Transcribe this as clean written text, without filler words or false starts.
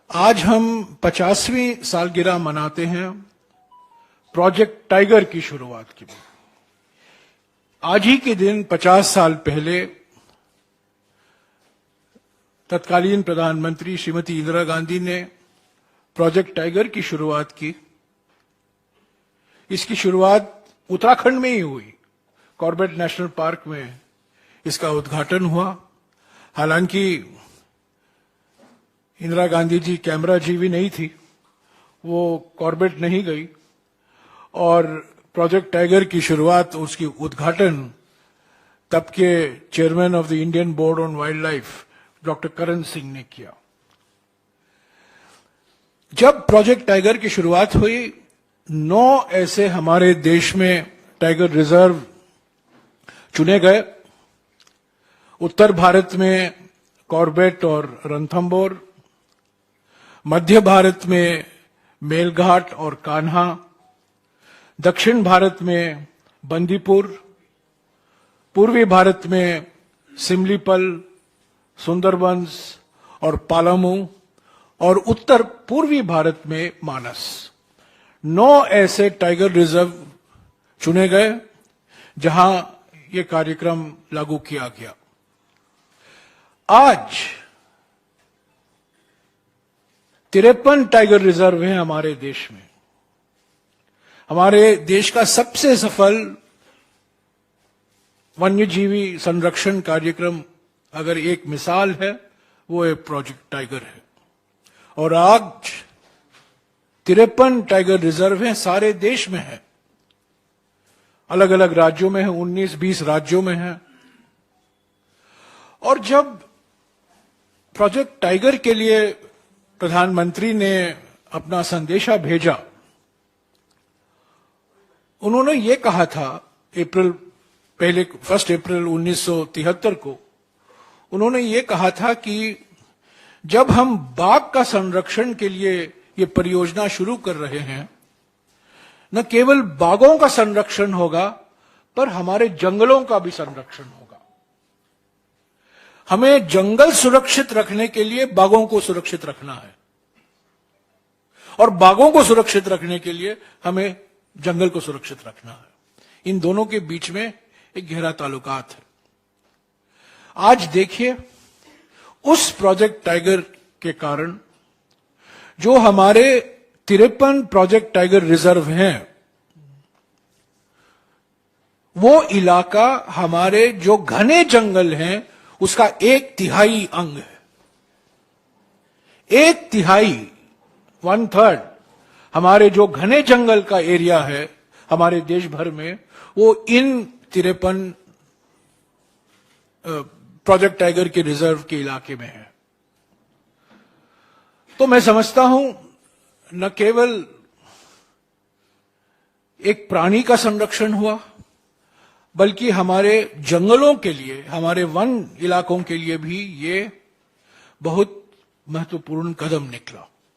आज हम 50वीं सालगिरह मनाते हैं प्रोजेक्ट टाइगर की शुरुआत की। आज ही के दिन 50 साल पहले तत्कालीन प्रधानमंत्री श्रीमती इंदिरा गांधी ने प्रोजेक्ट टाइगर की शुरुआत की। इसकी शुरुआत उत्तराखंड में ही हुई, कॉर्बेट नेशनल पार्क में इसका उद्घाटन हुआ। हालांकि इंदिरा गांधी जी कैमरा जी भी नहीं थी, वो कॉर्बेट नहीं गई और प्रोजेक्ट टाइगर की शुरुआत, उसकी उद्घाटन तब के chairman of the Indian board on wild life doctor Karan Singh ने किया। जब प्रोजेक्ट टाइगर की शुरुआत हुई, 9 ऐसे हमारे देश में टाइगर रिजर्व चुने गए। उत्तर भारत में कॉर्बेट और रणथंभौर, मध्य भारत में मेलघाट और कान्हा, दक्षिण भारत में बंदीपुर, पूर्वी भारत में सिमलीपल, सुंदरबंस और पालामू, और उत्तर पूर्वी भारत में मानस। 9 ऐसे टाइगर रिजर्व चुने गए जहां यह कार्यक्रम लागू किया गया। आज 53 टाइगर रिजर्व हैं हमारे देश में। हमारे देश का सबसे सफल वन्यजीवी संरक्षण कार्यक्रम अगर एक मिसाल है, वो एक प्रोजेक्ट टाइगर है। और आज 53 टाइगर रिजर्व हैं, सारे देश में है, अलग अलग राज्यों में है, 19-20 राज्यों में है। और जब प्रोजेक्ट टाइगर के लिए प्रधानमंत्री ने अपना संदेशा भेजा, उन्होंने ये कहा था 1 अप्रैल 1973 को, उन्होंने ये कहा था कि जब हम बाघ का संरक्षण के लिए ये परियोजना शुरू कर रहे हैं, न केवल बाघों का संरक्षण होगा पर हमारे जंगलों का भी संरक्षण होगा। हमें जंगल सुरक्षित रखने के लिए बाघों को सुरक्षित रखना है, और बाघों को सुरक्षित रखने के लिए हमें जंगल को सुरक्षित रखना है। इन दोनों के बीच में एक गहरा ताल्लुकात है। आज देखिए, उस प्रोजेक्ट टाइगर के कारण जो हमारे 53 प्रोजेक्ट टाइगर रिजर्व हैं, वो इलाका हमारे जो घने जंगल हैं उसका 1/3 अंग है। 1/3 हमारे जो घने जंगल का एरिया है हमारे देश भर में, वो इन 53 प्रोजेक्ट टाइगर के रिजर्व के इलाके में है। तो मैं समझता हूं, न केवल एक प्राणी का संरक्षण हुआ, बल्कि हमारे जंगलों के लिए, हमारे वन इलाकों के लिए भी ये बहुत महत्वपूर्ण कदम निकला।